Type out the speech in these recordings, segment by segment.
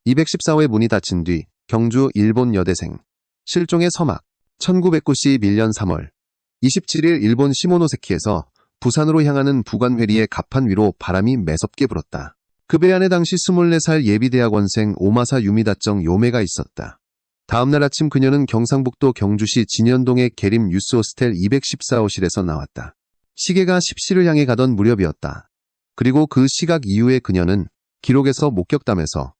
214호의 문이 닫힌 뒤 경주 일본 여대생 실종의 서막. 1991년 3월 27일 일본 시모노세키에서 부산으로 향하는 부관회리의 갑판 위로 바람이 매섭게 불었다. 그 배 안에 당시 24살 예비대학원생 오마사 유미다정 요메가 있었다. 다음날 아침 그녀는 경상북도 경주시 진현동의 계림 유스호스텔 214호실에서 나왔다. 시계가 10시를 향해 가던 무렵이었다. 그리고 그 시각 이후에 그녀는 기록에서 목격담에서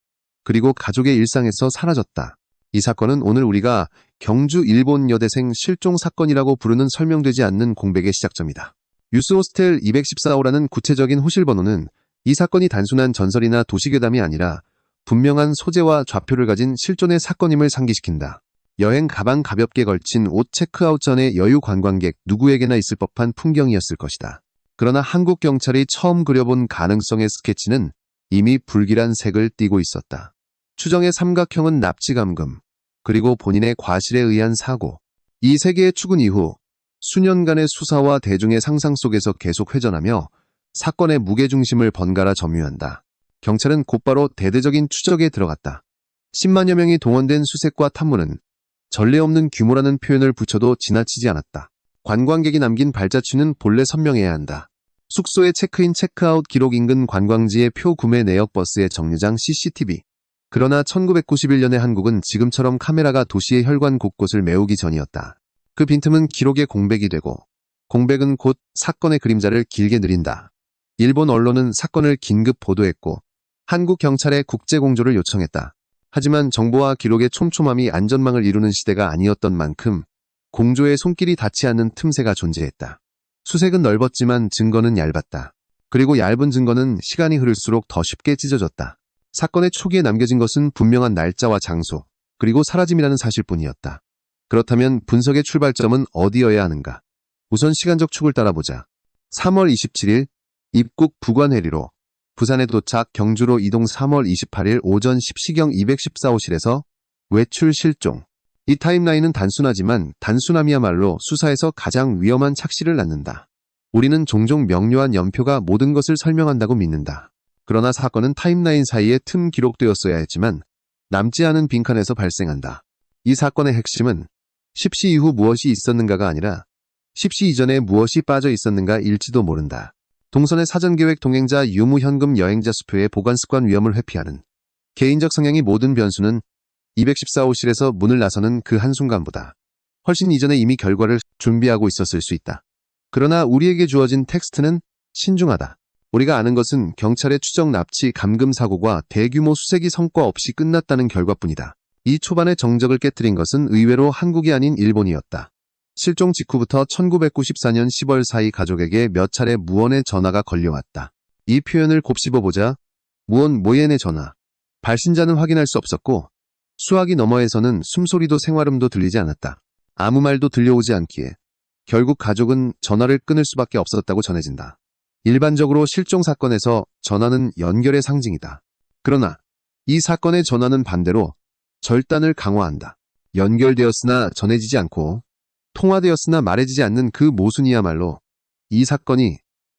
그리고 가족의 일상에서 사라졌다. 이 사건은 오늘 우리가 경주 일본 여대생 실종 사건이라고 부르는 설명되지 않는 공백의 시작점이다. 유스호스텔 214호라는 구체적인 호실 번호는 이 사건이 단순한 전설이나 도시괴담이 아니라 분명한 소재와 좌표를 가진 실존의 사건임을 상기시킨다. 여행 가방 가볍게 걸친 옷 체크아웃 전에 여유 관광객 누구에게나 있을 법한 풍경이었을 것이다. 그러나 한국 경찰이 처음 그려본 가능성의 스케치는 이미 불길한 색을 띠고 있었다. 추정의 삼각형은 납치 감금, 그리고 본인의 과실에 의한 사고. 이 세 개의 추근 이후 수년간의 수사와 대중의 상상 속에서 계속 회전하며 사건의 무게중심을 번갈아 점유한다. 경찰은 곧바로 대대적인 추적에 들어갔다. 10만여 명이 동원된 수색과 탐문은 전례 없는 규모라는 표현을 붙여도 지나치지 않았다. 관광객이 남긴 발자취는 본래 선명해야 한다. 숙소의 체크인 체크아웃 기록 인근 관광지의 표 구매 내역 버스의 정류장 CCTV. 그러나 1991년의 한국은 지금처럼 카메라가 도시의 혈관 곳곳을 메우기 전이었다. 그 빈틈은 기록의 공백이 되고 공백은 곧 사건의 그림자를 길게 느린다. 일본 언론은 사건을 긴급 보도했고 한국 경찰에 국제공조를 요청했다. 하지만 정보와 기록의 촘촘함이 안전망을 이루는 시대가 아니었던 만큼 공조의 손길이 닿지 않는 틈새가 존재했다. 수색은 넓었지만 증거는 얇았다. 그리고 얇은 증거는 시간이 흐를수록 더 쉽게 찢어졌다. 사건의 초기에 남겨진 것은 분명한 날짜와 장소, 그리고 사라짐이라는 사실뿐이었다. 그렇다면 분석의 출발점은 어디여야 하는가? 우선 시간적 축을 따라보자. 3월 27일 입국 부관회리로 부산에 도착 경주로 이동 3월 28일 오전 10시경 214호실에서 외출 실종. 이 타임라인은 단순하지만 단순함이야말로 수사에서 가장 위험한 착시를 낳는다. 우리는 종종 명료한 연표가 모든 것을 설명한다고 믿는다. 그러나 사건은 타임라인 사이에 틈 기록되었어야 했지만 남지 않은 빈칸에서 발생한다. 이 사건의 핵심은 10시 이후 무엇이 있었는가가 아니라 10시 이전에 무엇이 빠져 있었는가일지도 모른다. 동선의 사전계획 동행자 유무 현금 여행자 수표의 보관 습관 위험을 회피하는 개인적 성향이 모든 변수는 214호실에서 문을 나서는 그 한순간보다 훨씬 이전에 이미 결과를 준비하고 있었을 수 있다. 그러나 우리에게 주어진 텍스트는 신중하다. 우리가 아는 것은 경찰의 추적 납치 감금 사고가 대규모 수색이 성과 없이 끝났다는 결과뿐이다. 이 초반의 정적을 깨뜨린 것은 의외로 한국이 아닌 일본이었다. 실종 직후부터 1994년 10월 사이 가족에게 몇 차례 무언의 전화가 걸려왔다. 이 표현을 곱씹어보자. 무언 모옌의 전화. 발신자는 확인할 수 없었고 수화기 너머에서는 숨소리도 생활음도 들리지 않았다. 아무 말도 들려오지 않기에 결국 가족은 전화를 끊을 수밖에 없었다고 전해진다. 일반적으로 실종 사건에서 전화는 연결의 상징이다. 그러나 이 사건의 전화는 반대로 절단을 강화한다. 연결되었으나 전해지지 않고 통화되었으나 말해지지 않는 그 모순이야말로 이 사건이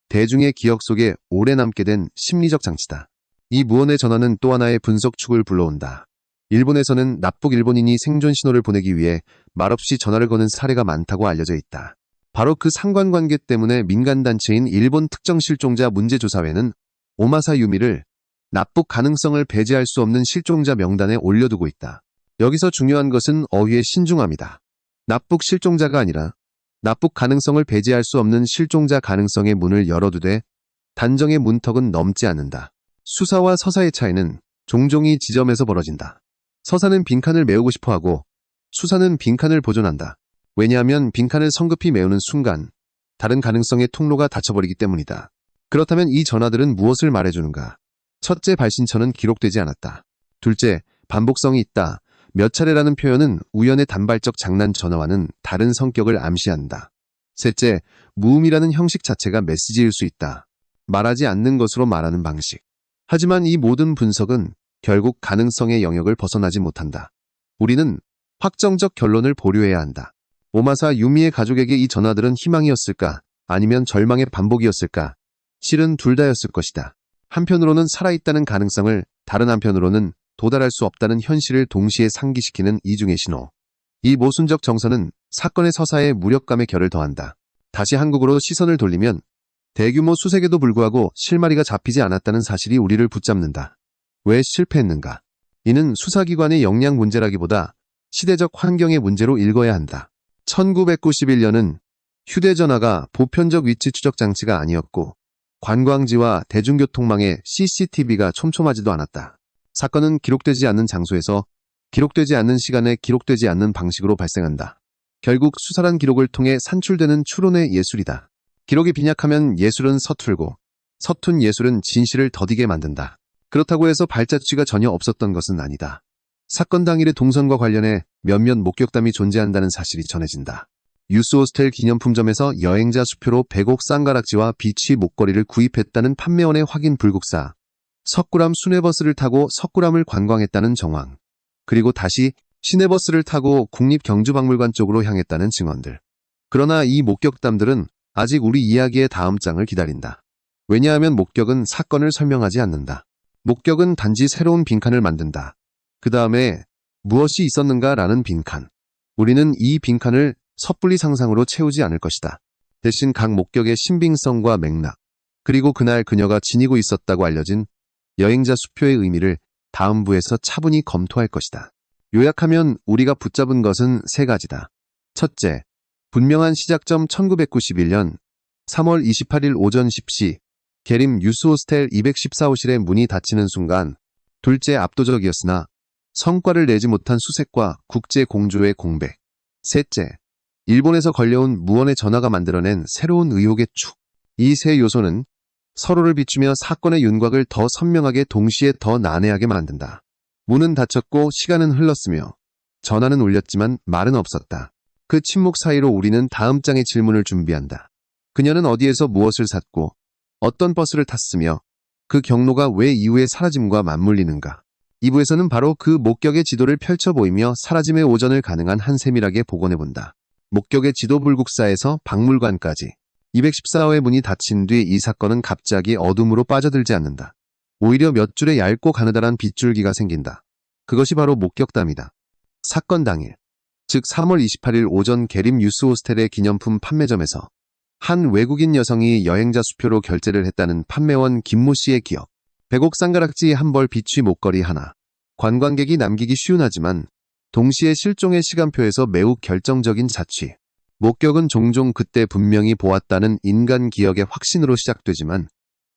대중의 기억 속에 오래 남게 된 심리적 장치다. 이 무언의 전화는 또 하나의 분석축을 불러온다. 일본에서는 납북 일본인이 생존 신호를 보내기 위해 말없이 전화를 거는 사례가 많다고 알려져 있다. 바로 그 상관관계 때문에 민간단체인 일본 특정 실종자 문제조사회는 오마사 유미를 납북 가능성을 배제할 수 없는 실종자 명단에 올려두고 있다. 여기서 중요한 것은 어휘의 신중함이다. 납북 실종자가 아니라 납북 가능성을 배제할 수 없는 실종자 가능성의 문을 열어두되 단정의 문턱은 넘지 않는다. 수사와 서사의 차이는 종종 이 지점에서 벌어진다. 서사는 빈칸을 메우고 싶어하고 수사는 빈칸을 보존한다. 왜냐하면 빈칸을 성급히 메우는 순간 다른 가능성의 통로가 닫혀버리기 때문이다. 그렇다면 이 전화들은 무엇을 말해주는가? 첫째, 발신처는 기록되지 않았다. 둘째, 반복성이 있다. 몇 차례라는 표현은 우연의 단발적 장난 전화와는 다른 성격을 암시한다. 셋째, 무음이라는 형식 자체가 메시지일 수 있다. 말하지 않는 것으로 말하는 방식. 하지만 이 모든 분석은 결국 가능성의 영역을 벗어나지 못한다. 우리는 확정적 결론을 보류해야 한다. 오마사 유미의 가족에게 이 전화들은 희망이었을까? 아니면 절망의 반복이었을까? 실은 둘 다였을 것이다. 한편으로는 살아있다는 가능성을, 다른 한편으로는 도달할 수 없다는 현실을 동시에 상기시키는 이중의 신호. 이 모순적 정서는 사건의 서사에 무력감의 결을 더한다. 다시 한국으로 시선을 돌리면 대규모 수색에도 불구하고 실마리가 잡히지 않았다는 사실이 우리를 붙잡는다. 왜 실패했는가? 이는 수사기관의 역량 문제라기보다 시대적 환경의 문제로 읽어야 한다. 1991년은 휴대전화가 보편적 위치 추적 장치가 아니었고 관광지와 대중교통망에 CCTV가 촘촘하지도 않았다. 사건은 기록되지 않는 장소에서 기록되지 않는 시간에 기록되지 않는 방식으로 발생한다. 결국 수사란 기록을 통해 산출되는 추론의 예술이다. 기록이 빈약하면 예술은 서툴고 서툰 예술은 진실을 더디게 만든다. 그렇다고 해서 발자취가 전혀 없었던 것은 아니다. 사건 당일의 동선과 관련해 몇몇 목격담이 존재한다는 사실이 전해진다. 유스호스텔 기념품점에서 여행자 수표로 100억 쌍가락지와 비취 목걸이를 구입했다는 판매원의 확인 불국사, 석굴암 순회버스를 타고 석굴암을 관광했다는 정황, 그리고 다시 시내버스를 타고 국립경주박물관 쪽으로 향했다는 증언들. 그러나 이 목격담들은 아직 우리 이야기의 다음 장을 기다린다. 왜냐하면 목격은 사건을 설명하지 않는다. 목격은 단지 새로운 빈칸을 만든다. 그 다음에 무엇이 있었는가라는 빈칸. 우리는 이 빈칸을 섣불리 상상으로 채우지 않을 것이다. 대신 각 목격의 신빙성과 맥락, 그리고 그날 그녀가 지니고 있었다고 알려진 여행자 수표의 의미를 다음 부에서 차분히 검토할 것이다. 요약하면 우리가 붙잡은 것은 세 가지다. 첫째, 분명한 시작점 1991년 3월 28일 오전 10시 계림 유스호스텔 214호실의 문이 닫히는 순간. 둘째, 압도적이었으나 성과를 내지 못한 수색과 국제 공조의 공백. 셋째, 일본에서 걸려온 무언의 전화가 만들어낸 새로운 의혹의 축. 이 세 요소는 서로를 비추며 사건의 윤곽을 더 선명하게 동시에 더 난해하게 만든다. 문은 닫혔고 시간은 흘렀으며 전화는 울렸지만 말은 없었다. 그 침묵 사이로 우리는 다음 장의 질문을 준비한다. 그녀는 어디에서 무엇을 샀고 어떤 버스를 탔으며 그 경로가 왜 이후에 사라짐과 맞물리는가. 2부에서는 바로 그 목격의 지도를 펼쳐 보이며 사라짐의 오전을 가능한 한 세밀하게 복원해본다. 목격의 지도 불국사에서 박물관까지. 214호의 문이 닫힌 뒤 이 사건은 갑자기 어둠으로 빠져들지 않는다. 오히려 몇 줄의 얇고 가느다란 빗줄기가 생긴다. 그것이 바로 목격담이다. 사건 당일, 즉 3월 28일 오전 계림 유스호스텔의 기념품 판매점에서 한 외국인 여성이 여행자 수표로 결제를 했다는 판매원 김모 씨의 기억. 100억 쌍가락지 한 벌 비취 목걸이 하나. 관광객이 남기기 쉬운 하지만 동시에 실종의 시간표에서 매우 결정적인 자취. 목격은 종종 그때 분명히 보았다는 인간 기억의 확신으로 시작되지만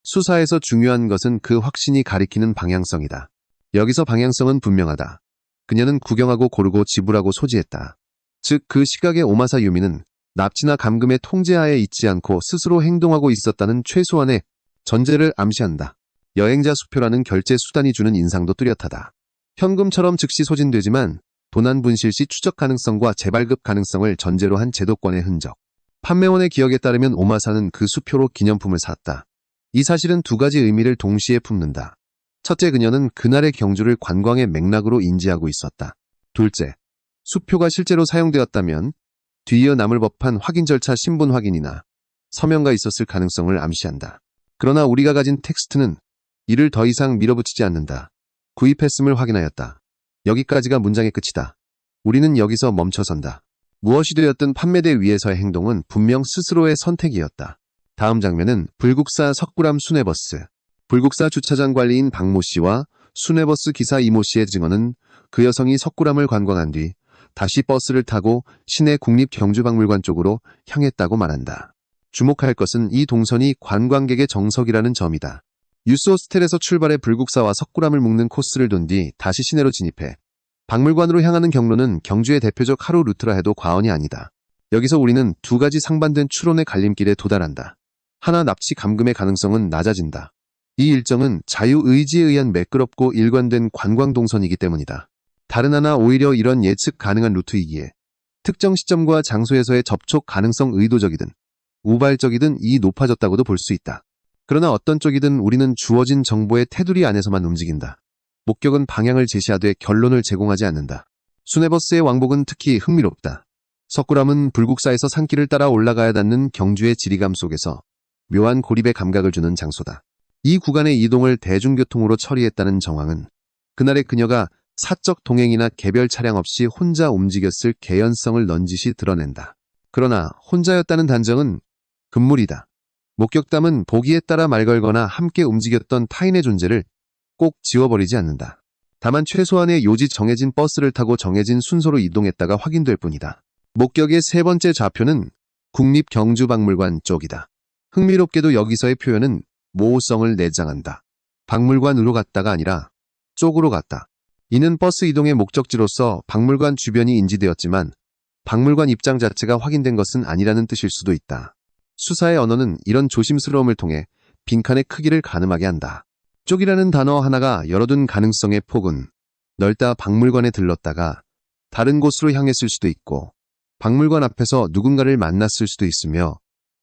수사에서 중요한 것은 그 확신이 가리키는 방향성이다. 여기서 방향성은 분명하다. 그녀는 구경하고 고르고 지불하고 소지했다. 즉 그 시각의 오마사 유미는 납치나 감금의 통제하에 있지 않고 스스로 행동하고 있었다는 최소한의 전제를 암시한다. 여행자 수표라는 결제 수단이 주는 인상도 뚜렷하다. 현금처럼 즉시 소진되지만 도난 분실 시 추적 가능성과 재발급 가능성을 전제로 한 제도권의 흔적. 판매원의 기억에 따르면 오마사는 그 수표로 기념품을 샀다. 이 사실은 두 가지 의미를 동시에 품는다. 첫째, 그녀는 그날의 경주를 관광의 맥락으로 인지하고 있었다. 둘째, 수표가 실제로 사용되었다면 뒤이어 남을 법한 확인 절차 신분 확인이나 서명가 있었을 가능성을 암시한다. 그러나 우리가 가진 텍스트는 이를 더 이상 밀어붙이지 않는다. 구입했음을 확인하였다. 여기까지가 문장의 끝이다. 우리는 여기서 멈춰선다. 무엇이 되었든 판매대 위에서의 행동은 분명 스스로의 선택이었다. 다음 장면은 불국사 석굴암 순회버스. 불국사 주차장 관리인 박모 씨와 순회버스 기사 이모 씨의 증언은 그 여성이 석굴암을 관광한 뒤 다시 버스를 타고 시내 국립경주박물관 쪽으로 향했다고 말한다. 주목할 것은 이 동선이 관광객의 정석이라는 점이다. 유스호스텔에서 출발해 불국사와 석굴암을 묶는 코스를 돈 뒤 다시 시내로 진입해 박물관으로 향하는 경로는 경주의 대표적 하루 루트라 해도 과언이 아니다. 여기서 우리는 두 가지 상반된 추론의 갈림길에 도달한다. 하나, 납치 감금의 가능성은 낮아진다. 이 일정은 자유의지에 의한 매끄럽고 일관된 관광 동선이기 때문이다. 다른 하나, 오히려 이런 예측 가능한 루트이기에 특정 시점과 장소에서의 접촉 가능성 의도적이든 우발적이든 이 높아졌다고도 볼 수 있다. 그러나 어떤 쪽이든 우리는 주어진 정보의 테두리 안에서만 움직인다. 목격은 방향을 제시하되 결론을 제공하지 않는다. 순회버스의 왕복은 특히 흥미롭다. 석굴암은 불국사에서 산길을 따라 올라가야 닿는 경주의 지리감 속에서 묘한 고립의 감각을 주는 장소다. 이 구간의 이동을 대중교통으로 처리했다는 정황은 그날의 그녀가 사적 동행이나 개별 차량 없이 혼자 움직였을 개연성을 넌지시 드러낸다. 그러나 혼자였다는 단정은 금물이다. 목격담은 보기에 따라 말 걸거나 함께 움직였던 타인의 존재를 꼭 지워버리지 않는다. 다만 최소한의 요지 정해진 버스를 타고 정해진 순서로 이동했다가 확인될 뿐이다. 목격의 세 번째 좌표는 국립경주박물관 쪽이다. 흥미롭게도 여기서의 표현은 모호성을 내장한다. 박물관으로 갔다가 아니라 쪽으로 갔다. 이는 버스 이동의 목적지로서 박물관 주변이 인지되었지만 박물관 입장 자체가 확인된 것은 아니라는 뜻일 수도 있다. 수사의 언어는 이런 조심스러움을 통해 빈칸의 크기를 가늠하게 한다. 쪽이라는 단어 하나가 열어둔 가능성의 폭은 넓다. 박물관에 들렀다가 다른 곳으로 향했을 수도 있고 박물관 앞에서 누군가를 만났을 수도 있으며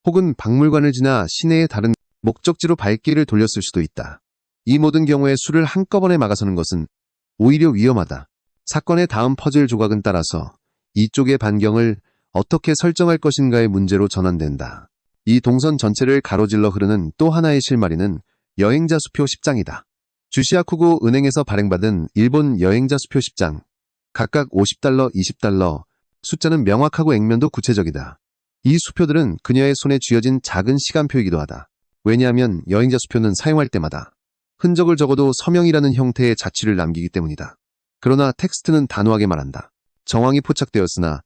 혹은 박물관을 지나 시내의 다른 목적지로 발길을 돌렸을 수도 있다. 이 모든 경우에 수를 한꺼번에 막아서는 것은 오히려 위험하다. 사건의 다음 퍼즐 조각은 따라서 이쪽의 반경을 어떻게 설정할 것인가의 문제로 전환된다. 이 동선 전체를 가로질러 흐르는 또 하나의 실마리는 여행자 수표 10장이다. 주시아쿠구 은행에서 발행받은 일본 여행자 수표 10장. 각각 $50, $20, 숫자는 명확하고 액면도 구체적이다. 이 수표들은 그녀의 손에 쥐어진 작은 시간표이기도 하다. 왜냐하면 여행자 수표는 사용할 때마다 흔적을 적어도 서명이라는 형태의 자취를 남기기 때문이다. 그러나 텍스트는 단호하게 말한다. 정황이 포착되었으나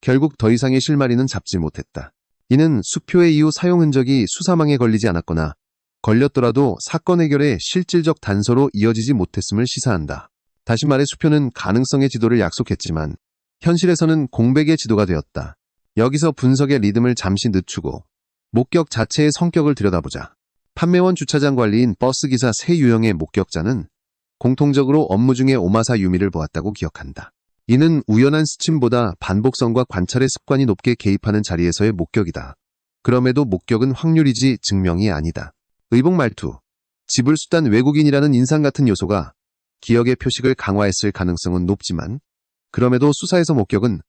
결국 더 이상의 실마리는 잡지 못했다. 이는 수표의 이후 사용 흔적이 수사망에 걸리지 않았거나 걸렸더라도 사건 해결의 실질적 단서로 이어지지 못했음을 시사한다. 다시 말해 수표는 가능성의 지도를 약속했지만 현실에서는 공백의 지도가 되었다. 여기서 분석의 리듬을 잠시 늦추고 목격 자체의 성격을 들여다보자. 판매원 주차장 관리인 버스기사 세 유형의 목격자는 공통적으로 업무 중에 오마사 유미를 보았다고 기억한다. 이는 우연한 스침보다 반복성과 관찰의 습관이 높게 개입하는 자리에서의 목격이다. 그럼에도 목격은 확률이지 증명이 아니다. 의복 말투, 지불수단 외국인이라는 인상 같은 요소가 기억의 표식을 강화했을 가능성은 높지만 그럼에도 수사에서 목격은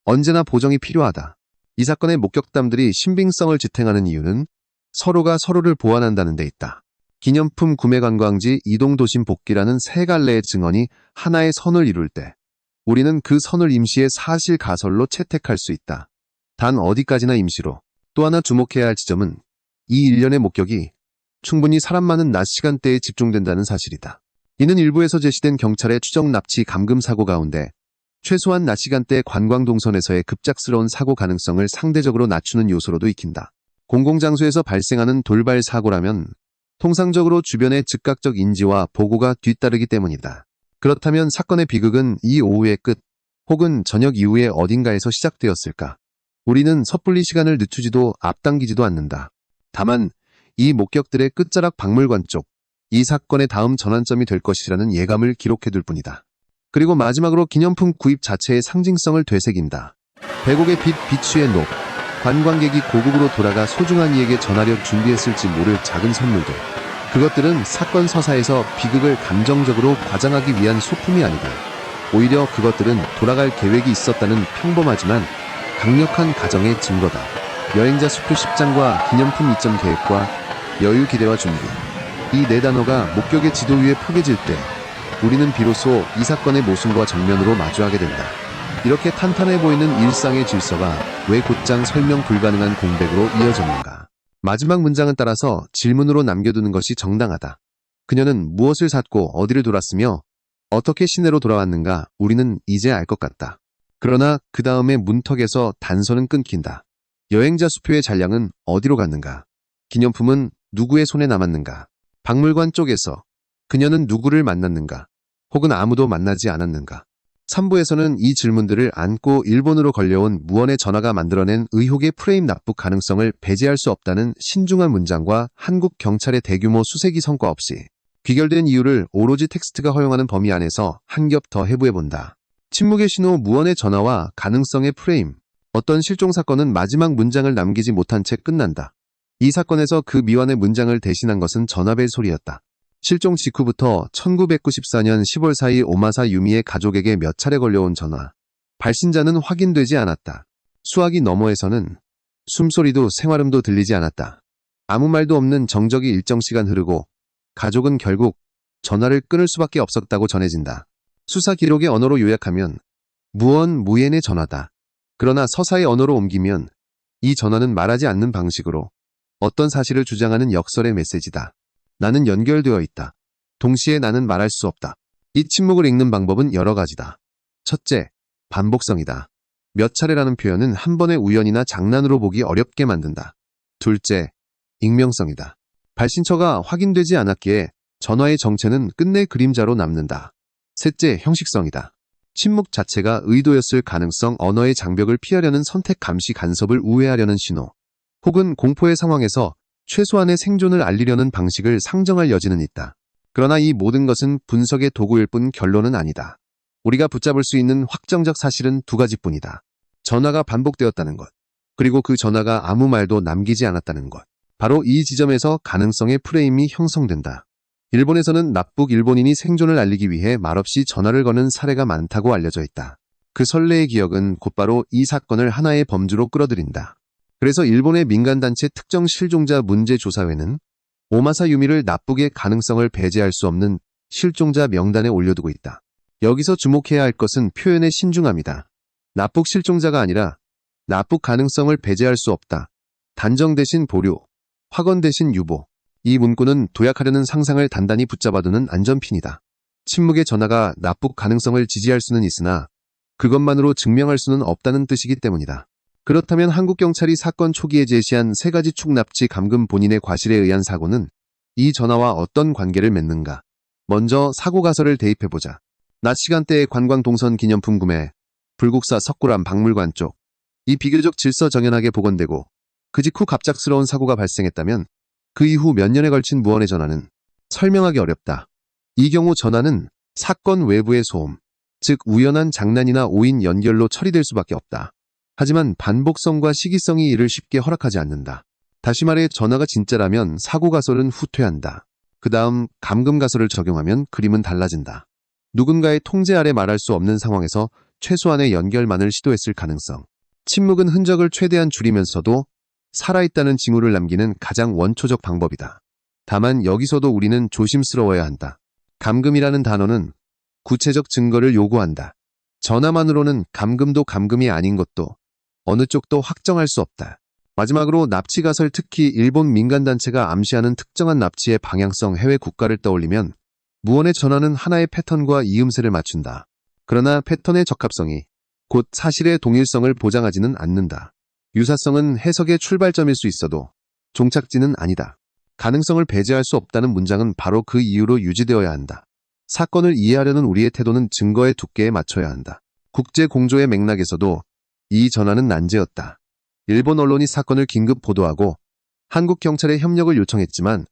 언제나 보정이 필요하다. 이 사건의 목격담들이 신빙성을 지탱하는 이유는 서로가 서로를 보완한다는 데 있다. 기념품 구매 관광지 이동 도심 복귀라는 세 갈래의 증언이 하나의 선을 이룰 때 우리는 그 선을 임시의 사실 가설로 채택할 수 있다. 단 어디까지나 임시로. 또 하나 주목해야 할 지점은 이 일련의 목격이 충분히 사람 많은 낮 시간대에 집중된다는 사실이다. 이는 일부에서 제시된 경찰의 추적 납치 감금 사고 가운데 최소한 낮 시간대 관광 동선에서의 급작스러운 사고 가능성을 상대적으로 낮추는 요소로도 익힌다. 공공장소에서 발생하는 돌발 사고라면 통상적으로 주변의 즉각적 인지와 보고가 뒤따르기 때문이다. 그렇다면 사건의 비극은 이 오후의 끝 혹은 저녁 이후에 어딘가에서 시작되었을까? 우리는 섣불리 시간을 늦추지도 앞당기지도 않는다. 다만 이 목격들의 끝자락 박물관 쪽, 이 사건의 다음 전환점이 될 것이라는 예감을 기록해둘 뿐이다. 그리고 마지막으로 기념품 구입 자체의 상징성을 되새긴다. 백옥의 빛 비추의 녹, 관광객이 고국으로 돌아가 소중한 이에게 전하려 준비했을지 모를 작은 선물들. 그것들은 사건 서사에서 비극을 감정적으로 과장하기 위한 소품이 아니다. 오히려 그것들은 돌아갈 계획이 있었다는 평범하지만 강력한 가정의 증거다. 여행자 수표 10장과 기념품 이점 계획과 여유 기대와 준비. 이 네 단어가 목격의 지도 위에 포개질 때 우리는 비로소 이 사건의 모순과 정면으로 마주하게 된다. 이렇게 탄탄해 보이는 일상의 질서가 왜 곧장 설명 불가능한 공백으로 이어졌는가? 마지막 문장은 따라서 질문으로 남겨두는 것이 정당하다. 그녀는 무엇을 샀고 어디를 돌았으며 어떻게 시내로 돌아왔는가 우리는 이제 알 것 같다. 그러나 그 다음에 문턱에서 단서는 끊긴다. 여행자 수표의 잔량은 어디로 갔는가? 기념품은 누구의 손에 남았는가? 박물관 쪽에서 그녀는 누구를 만났는가? 혹은 아무도 만나지 않았는가? 3부에서는 이 질문들을 안고 일본으로 걸려온 무언의 전화가 만들어낸 의혹의 프레임 납북 가능성을 배제할 수 없다는 신중한 문장과 한국 경찰의 대규모 수색이 성과 없이 귀결된 이유를 오로지 텍스트가 허용하는 범위 안에서 한 겹 더 해부해본다. 침묵의 신호 무언의 전화와 가능성의 프레임. 어떤 실종 사건은 마지막 문장을 남기지 못한 채 끝난다. 이 사건에서 그 미완의 문장을 대신한 것은 전화벨 소리였다. 실종 직후부터 1994년 10월 4일 오마사 유미의 가족에게 몇 차례 걸려온 전화. 발신자는 확인되지 않았다. 수화기 너머에서는 숨소리도 생활음도 들리지 않았다. 아무 말도 없는 정적이 일정 시간 흐르고 가족은 결국 전화를 끊을 수밖에 없었다고 전해진다. 수사 기록의 언어로 요약하면 무언무엔의 전화다. 그러나 서사의 언어로 옮기면 이 전화는 말하지 않는 방식으로 어떤 사실을 주장하는 역설의 메시지다. 나는 연결되어 있다. 동시에 나는 말할 수 없다. 이 침묵을 읽는 방법은 여러 가지다. 첫째, 반복성이다. 몇 차례라는 표현은 한 번의 우연이나 장난으로 보기 어렵게 만든다. 둘째, 익명성이다. 발신처가 확인되지 않았기에 전화의 정체는 끝내 그림자로 남는다. 셋째, 형식성이다. 침묵 자체가 의도였을 가능성, 언어의 장벽을 피하려는 선택 감시 간섭을 우회하려는 신호, 혹은 공포의 상황에서 최소한의 생존을 알리려는 방식을 상정할 여지는 있다. 그러나 이 모든 것은 분석의 도구일 뿐 결론은 아니다. 우리가 붙잡을 수 있는 확정적 사실은 두 가지뿐이다. 전화가 반복되었다는 것, 그리고 그 전화가 아무 말도 남기지 않았다는 것. 바로 이 지점에서 가능성의 프레임이 형성된다. 일본에서는 납북 일본인이 생존을 알리기 위해 말없이 전화를 거는 사례가 많다고 알려져 있다. 그 선례의 기억은 곧바로 이 사건을 하나의 범주로 끌어들인다. 그래서 일본의 민간단체 특정 실종자 문제조사회는 오마사 유미를 납북의 가능성을 배제할 수 없는 실종자 명단에 올려두고 있다. 여기서 주목해야 할 것은 표현의 신중함이다. 납북 실종자가 아니라 납북 가능성을 배제할 수 없다. 단정 대신 보류, 확언 대신 유보. 이 문구는 도약하려는 상상을 단단히 붙잡아두는 안전핀이다. 침묵의 전화가 납북 가능성을 지지할 수는 있으나 그것만으로 증명할 수는 없다는 뜻이기 때문이다. 그렇다면 한국 경찰이 사건 초기에 제시한 세 가지 축 납치 감금 본인의 과실에 의한 사고는 이 전화와 어떤 관계를 맺는가? 먼저 사고 가설을 대입해보자. 낮 시간대의 관광 동선 기념품 구매, 불국사 석굴암 박물관 쪽. 이 비교적 질서정연하게 복원되고 그 직후 갑작스러운 사고가 발생했다면 그 이후 몇 년에 걸친 무언의 전화는 설명하기 어렵다. 이 경우 전화는 사건 외부의 소음, 즉 우연한 장난이나 오인 연결로 처리될 수밖에 없다. 하지만 반복성과 시기성이 이를 쉽게 허락하지 않는다. 다시 말해 전화가 진짜라면 사고 가설은 후퇴한다. 그 다음 감금 가설을 적용하면 그림은 달라진다. 누군가의 통제 아래 말할 수 없는 상황에서 최소한의 연결만을 시도했을 가능성. 침묵은 흔적을 최대한 줄이면서도 살아있다는 징후를 남기는 가장 원초적 방법이다. 다만 여기서도 우리는 조심스러워야 한다. 감금이라는 단어는 구체적 증거를 요구한다. 전화만으로는 감금도 감금이 아닌 것도 어느 쪽도 확정할 수 없다. 마지막으로 납치 가설, 특히 일본 민간단체가 암시하는 특정한 납치의 방향성, 해외 국가를 떠올리면 무언의 전화는 하나의 패턴과 이음새를 맞춘다. 그러나 패턴의 적합성이 곧 사실의 동일성을 보장하지는 않는다. 유사성은 해석의 출발점일 수 있어도 종착지는 아니다. 가능성을 배제할 수 없다는 문장은 바로 그 이유로 유지되어야 한다. 사건을 이해하려는 우리의 태도는 증거의 두께에 맞춰야 한다. 국제 공조의 맥락에서도 이 전화는 난제였다. 일본 언론이 사건을 긴급 보도하고 한국 경찰에 협력을 요청했지만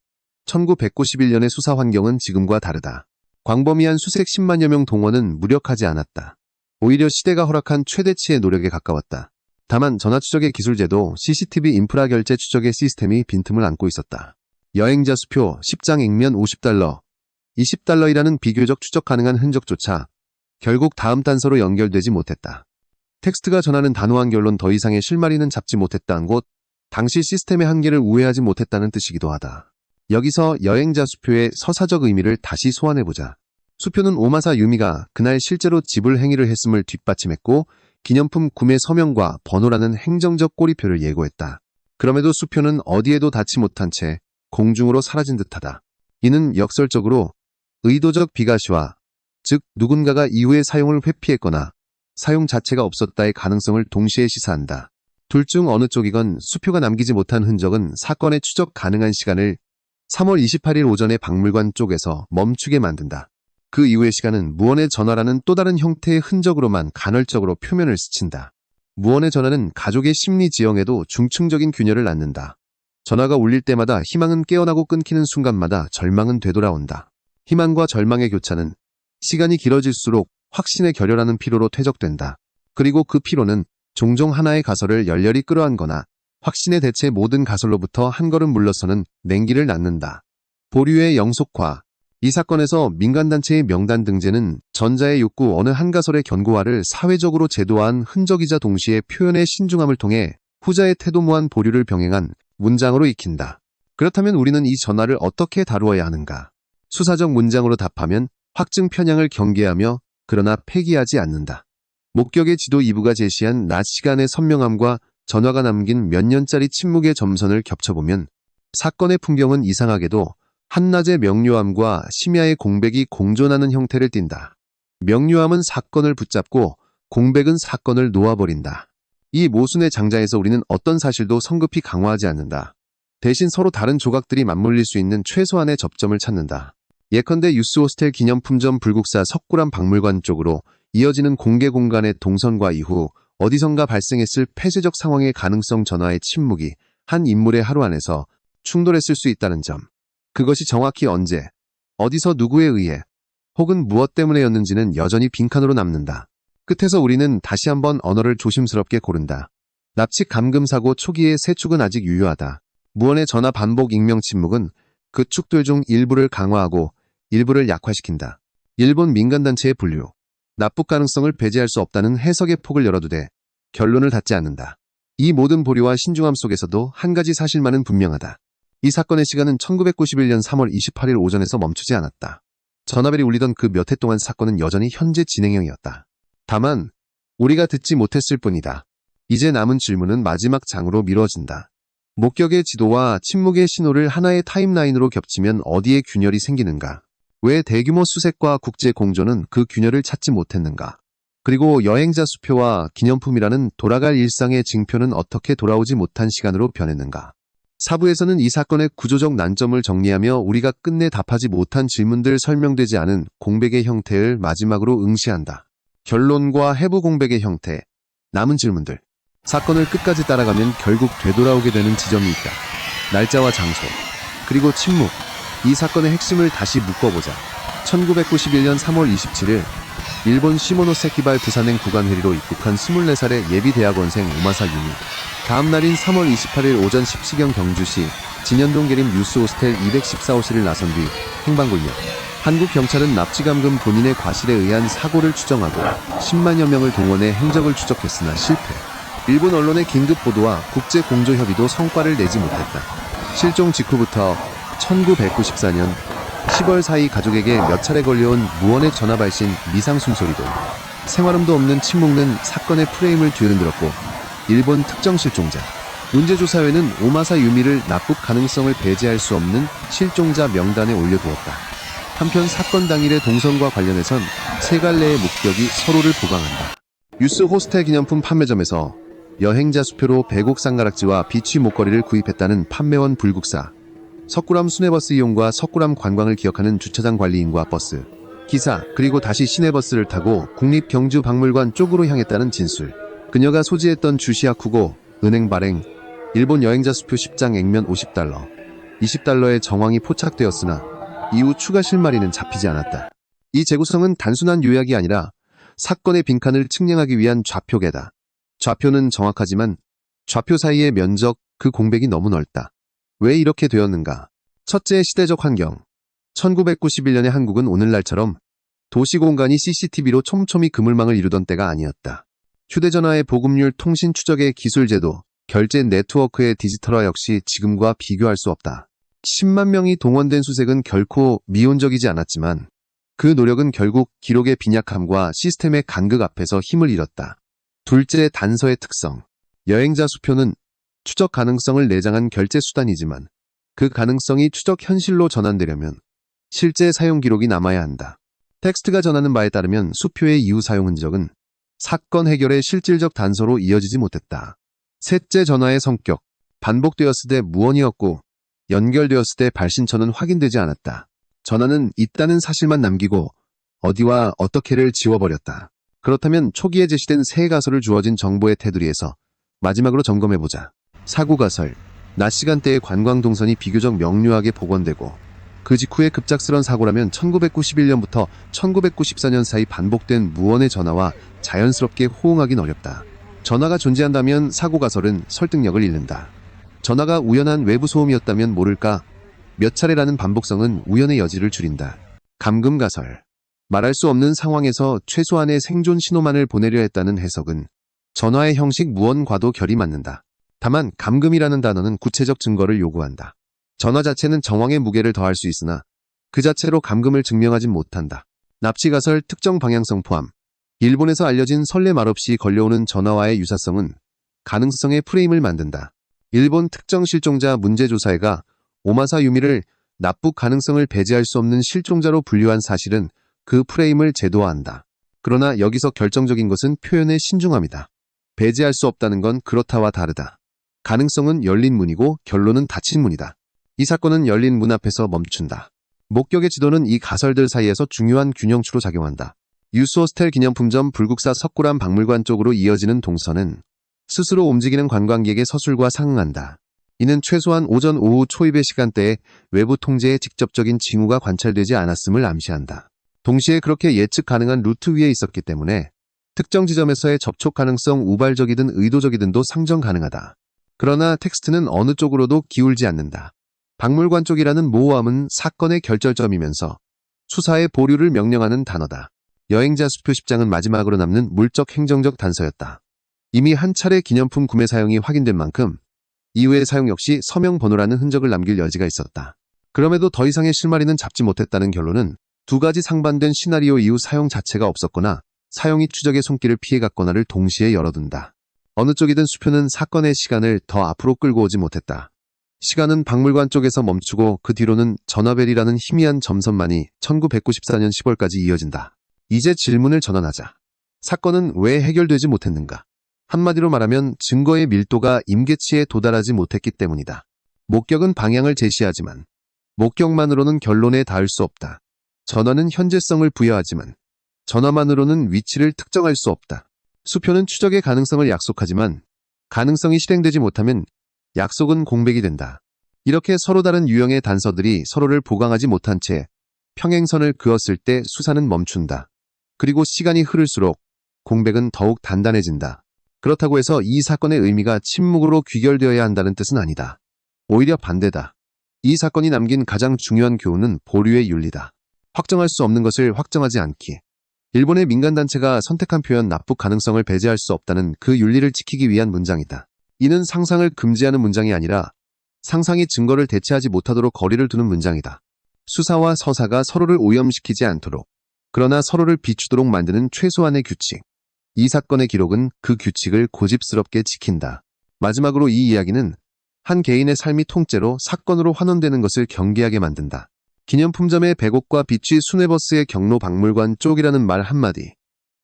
1991년의 수사 환경은 지금과 다르다. 광범위한 수색 10만여 명 동원은 무력하지 않았다. 오히려 시대가 허락한 최대치의 노력에 가까웠다. 다만 전화 추적의 기술제도, CCTV 인프라 결제 추적의 시스템이 빈틈을 안고 있었다. 여행자 수표, 10장 액면 $50, $20이라는 비교적 추적 가능한 흔적조차 결국 다음 단서로 연결되지 못했다. 텍스트가 전하는 단호한 결론, 더 이상의 실마리는 잡지 못했다는 것, 당시 시스템의 한계를 우회하지 못했다는 뜻이기도 하다. 여기서 여행자 수표의 서사적 의미를 다시 소환해보자. 수표는 오마사 유미가 그날 실제로 지불 행위를 했음을 뒷받침했고 기념품 구매 서명과 번호라는 행정적 꼬리표를 예고했다. 그럼에도 수표는 어디에도 닿지 못한 채 공중으로 사라진 듯하다. 이는 역설적으로 의도적 비가시화, 즉 누군가가 이후의 사용을 회피했거나 사용 자체가 없었다의 가능성을 동시에 시사한다. 둘 중 어느 쪽이건 수표가 남기지 못한 흔적은 사건의 추적 가능한 시간을 3월 28일 오전에 박물관 쪽에서 멈추게 만든다. 그 이후의 시간은 무언의 전화라는 또 다른 형태의 흔적으로만 간헐적으로 표면을 스친다. 무언의 전화는 가족의 심리 지형에도 중층적인 균열을 낳는다. 전화가 울릴 때마다 희망은 깨어나고 끊기는 순간마다 절망은 되돌아온다. 희망과 절망의 교차는 시간이 길어질수록 확신에 결여라는 피로로 퇴적된다. 그리고 그 피로는 종종 하나의 가설을 열렬히 끌어안거나 확신의 대체 모든 가설로부터 한 걸음 물러서는 냉기를 낳는다. 보류의 영속화. 이 사건에서 민간단체의 명단 등재는 전자의 욕구, 어느 한 가설의 견고화를 사회적으로 제도화한 흔적이자 동시에 표현의 신중함을 통해 후자의 태도무한 보류를 병행한 문장으로 익힌다. 그렇다면 우리는 이 전화를 어떻게 다루어야 하는가? 수사적 문장으로 답하면 확증 편향을 경계하며 그러나 폐기하지 않는다. 목격의 지도 2부가 제시한 낮 시간의 선명함과 전화가 남긴 몇 년짜리 침묵의 점선을 겹쳐보면 사건의 풍경은 이상하게도 한낮의 명료함과 심야의 공백이 공존하는 형태를 띈다. 명료함은 사건을 붙잡고 공백은 사건을 놓아버린다. 이 모순의 장자에서 우리는 어떤 사실도 성급히 강화하지 않는다. 대신 서로 다른 조각들이 맞물릴 수 있는 최소한의 접점을 찾는다. 예컨대 유스호스텔 기념품점 불국사 석굴암 박물관 쪽으로 이어지는 공개 공간의 동선과 이후 어디선가 발생했을 폐쇄적 상황의 가능성 전화의 침묵이 한 인물의 하루 안에서 충돌했을 수 있다는 점. 그것이 정확히 언제, 어디서 누구에 의해, 혹은 무엇 때문에였는지는 여전히 빈칸으로 남는다. 끝에서 우리는 다시 한번 언어를 조심스럽게 고른다. 납치 감금사고 초기의 세 축은 아직 유효하다. 무언의 전화 반복 익명 침묵은 그 축들 중 일부를 강화하고 일부를 약화시킨다. 일본 민간단체의 분류. 납북 가능성을 배제할 수 없다는 해석의 폭을 열어두되 결론을 닫지 않는다. 이 모든 보류와 신중함 속에서도 한 가지 사실만은 분명하다. 이 사건의 시간은 1991년 3월 28일 오전에서 멈추지 않았다. 전화벨이 울리던 그 몇 해 동안 사건은 여전히 현재 진행형이었다. 다만 우리가 듣지 못했을 뿐이다. 이제 남은 질문은 마지막 장으로 미뤄진다. 목격의 지도와 침묵의 신호를 하나의 타임라인으로 겹치면 어디에 균열이 생기는가? 왜 대규모 수색과 국제 공조는 그 균열을 찾지 못했는가? 그리고 여행자 수표와 기념품이라는 돌아갈 일상의 징표는 어떻게 돌아오지 못한 시간으로 변했는가? 사부에서는 이 사건의 구조적 난점을 정리하며 우리가 끝내 답하지 못한 질문들 설명되지 않은 공백의 형태를 마지막으로 응시한다. 결론과 해부 공백의 형태, 남은 질문들. 사건을 끝까지 따라가면 결국 되돌아오게 되는 지점이 있다. 날짜와 장소, 그리고 침묵. 이 사건의 핵심을 다시 묶어보자. 1991년 3월 27일 일본 시모노세키발 부산행 구간회리로 입국한 24살의 예비대학원생 오마사 유미. 다음 날인 3월 28일 오전 10시경 경주시 진현동 계림 유스호스텔 214호실을 나선 뒤 행방불명. 한국 경찰은 납치감금 본인의 과실에 의한 사고를 추정하고 10만여 명을 동원해 행적을 추적했으나 실패. 일본 언론의 긴급 보도와 국제 공조 협의도 성과를 내지 못했다. 실종 직후부터 1994년 10월 사이 가족에게 몇 차례 걸려온 무언의 전화 발신 미상 숨소리도 생활음도 없는 침묵은 사건의 프레임을 뒤흔들었고 일본 특정 실종자 문제조사회는 오마사 유미를 납북 가능성을 배제할 수 없는 실종자 명단에 올려두었다. 한편 사건 당일의 동선과 관련해선 세 갈래의 목격이 서로를 보강한다. 유스 호스텔 기념품 판매점에서 여행자 수표로 백옥 쌍가락지와 비취 목걸이를 구입했다는 판매원 불국사, 석굴암 순회버스 이용과 석굴암 관광을 기억하는 주차장 관리인과 버스, 기사, 그리고 다시 시내버스를 타고 국립경주박물관 쪽으로 향했다는 진술, 그녀가 소지했던 주시아 쿠고, 은행 발행, 일본 여행자 수표 10장 액면 50달러, 20달러의 정황이 포착되었으나 이후 추가 실마리는 잡히지 않았다. 이 재구성은 단순한 요약이 아니라 사건의 빈칸을 측량하기 위한 좌표계다. 좌표는 정확하지만 좌표 사이의 면적, 그 공백이 너무 넓다. 왜 이렇게 되었는가? 첫째, 시대적 환경. 1991년의 한국은 오늘날처럼 도시 공간이 CCTV로 촘촘히 그물망을 이루던 때가 아니었다. 휴대전화의 보급률, 통신 추적의 기술제도, 결제 네트워크의 디지털화 역시 지금과 비교할 수 없다. 10만 명이 동원된 수색은 결코 미온적이지 않았지만 그 노력은 결국 기록의 빈약함과 시스템의 간극 앞에서 힘을 잃었다. 둘째, 단서의 특성. 여행자 수표는 추적 가능성을 내장한 결제 수단이지만 그 가능성이 추적 현실로 전환되려면 실제 사용 기록이 남아야 한다. 텍스트가 전하는 바에 따르면 수표의 이후 사용 흔적은 사건 해결의 실질적 단서로 이어지지 못했다. 셋째, 전화의 성격. 반복되었을 때 무언이었고 연결되었을 때 발신처는 확인되지 않았다. 전화는 있다는 사실만 남기고 어디와 어떻게를 지워버렸다. 그렇다면 초기에 제시된 세 가설을 주어진 정보의 테두리에서 마지막으로 점검해보자. 사고 가설. 낮 시간대의 관광 동선이 비교적 명료하게 복원되고 그 직후의 급작스런 사고라면 1991년부터 1994년 사이 반복된 무언의 전화와 자연스럽게 호응하긴 어렵다. 전화가 존재한다면 사고 가설은 설득력을 잃는다. 전화가 우연한 외부 소음이었다면 모를까? 몇 차례라는 반복성은 우연의 여지를 줄인다. 감금 가설. 말할 수 없는 상황에서 최소한의 생존 신호만을 보내려 했다는 해석은 전화의 형식 무언과도 결이 맞는다. 다만 감금이라는 단어는 구체적 증거를 요구한다. 전화 자체는 정황의 무게를 더할 수 있으나 그 자체로 감금을 증명하진 못한다. 납치가설 특정 방향성 포함. 일본에서 알려진 선례 말없이 걸려오는 전화와의 유사성은 가능성의 프레임을 만든다. 일본 특정 실종자 문제조사회가 오마사 유미를 납북 가능성을 배제할 수 없는 실종자로 분류한 사실은 그 프레임을 제도화한다. 그러나 여기서 결정적인 것은 표현의 신중함이다. 배제할 수 없다는 건 그렇다와 다르다. 가능성은 열린 문이고 결론은 닫힌 문이다. 이 사건은 열린 문 앞에서 멈춘다. 목격의 지도는 이 가설들 사이에서 중요한 균형추로 작용한다. 유스호스텔 기념품점 불국사 석굴암 박물관 쪽으로 이어지는 동선은 스스로 움직이는 관광객의 서술과 상응한다. 이는 최소한 오전 오후 초입의 시간대에 외부 통제에 직접적인 징후가 관찰되지 않았음을 암시한다. 동시에 그렇게 예측 가능한 루트 위에 있었기 때문에 특정 지점에서의 접촉 가능성 우발적이든 의도적이든도 상정 가능하다. 그러나 텍스트는 어느 쪽으로도 기울지 않는다. 박물관 쪽이라는 모호함은 사건의 결절점이면서 수사의 보류를 명령하는 단어다. 여행자 수표 10장은 마지막으로 남는 물적 행정적 단서였다. 이미 한 차례 기념품 구매 사용이 확인된 만큼 이후의 사용 역시 서명 번호라는 흔적을 남길 여지가 있었다. 그럼에도 더 이상의 실마리는 잡지 못했다는 결론은 두 가지 상반된 시나리오 이후 사용 자체가 없었거나 사용이 추적의 손길을 피해갔거나를 동시에 열어둔다. 어느 쪽이든 수표는 사건의 시간을 더 앞으로 끌고 오지 못했다. 시간은 박물관 쪽에서 멈추고 그 뒤로는 전화벨이라는 희미한 점선만이 1994년 10월까지 이어진다. 이제 질문을 전환하자. 사건은 왜 해결되지 못했는가? 한마디로 말하면 증거의 밀도가 임계치에 도달하지 못했기 때문이다. 목격은 방향을 제시하지만 목격만으로는 결론에 닿을 수 없다. 전화는 현재성을 부여하지만 전화만으로는 위치를 특정할 수 없다. 수표는 추적의 가능성을 약속하지만 가능성이 실행되지 못하면 약속은 공백이 된다. 이렇게 서로 다른 유형의 단서들이 서로를 보강하지 못한 채 평행선을 그었을 때 수사는 멈춘다. 그리고 시간이 흐를수록 공백은 더욱 단단해진다. 그렇다고 해서 이 사건의 의미가 침묵으로 귀결되어야 한다는 뜻은 아니다. 오히려 반대다. 이 사건이 남긴 가장 중요한 교훈은 보류의 윤리다. 확정할 수 없는 것을 확정하지 않기. 일본의 민간단체가 선택한 표현 납북 가능성을 배제할 수 없다는 그 윤리를 지키기 위한 문장이다. 이는 상상을 금지하는 문장이 아니라 상상이 증거를 대체하지 못하도록 거리를 두는 문장이다. 수사와 서사가 서로를 오염시키지 않도록, 그러나 서로를 비추도록 만드는 최소한의 규칙. 이 사건의 기록은 그 규칙을 고집스럽게 지킨다. 마지막으로 이 이야기는 한 개인의 삶이 통째로 사건으로 환원되는 것을 경계하게 만든다. 기념품점의 백옥과 빛이 수네버스의 경로 박물관 쪽이라는 말 한마디.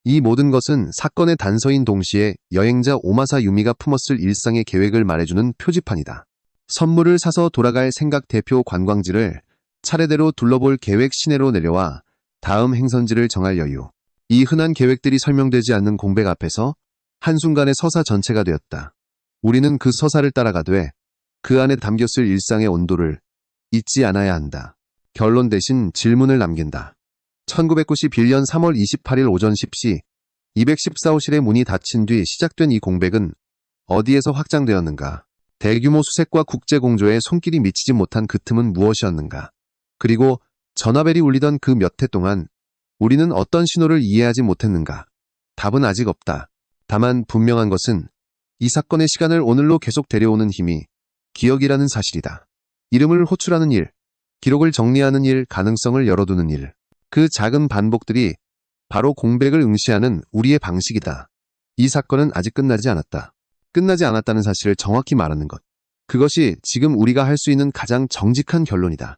이 모든 것은 사건의 단서인 동시에 여행자 오마사 유미가 품었을 일상의 계획을 말해주는 표지판이다. 선물을 사서 돌아갈 생각 대표 관광지를 차례대로 둘러볼 계획 시내로 내려와 다음 행선지를 정할 여유. 이 흔한 계획들이 설명되지 않는 공백 앞에서 한순간의 서사 전체가 되었다. 우리는 그 서사를 따라가되 그 안에 담겼을 일상의 온도를 잊지 않아야 한다. 결론 대신 질문을 남긴다. 1991년 3월 28일 오전 10시 214호실의 문이 닫힌 뒤 시작된 이 공백은 어디에서 확장되었는가? 대규모 수색과 국제공조에 손길이 미치지 못한 그 틈은 무엇이었는가? 그리고 전화벨이 울리던 그 몇 해 동안 우리는 어떤 신호를 이해하지 못했는가? 답은 아직 없다. 다만 분명한 것은 이 사건의 시간을 오늘로 계속 데려오는 힘이 기억이라는 사실이다. 이름을 호출하는 일, 기록을 정리하는 일, 가능성을 열어두는 일. 그 작은 반복들이 바로 공백을 응시하는 우리의 방식이다. 이 사건은 아직 끝나지 않았다. 끝나지 않았다는 사실을 정확히 말하는 것. 그것이 지금 우리가 할 수 있는 가장 정직한 결론이다.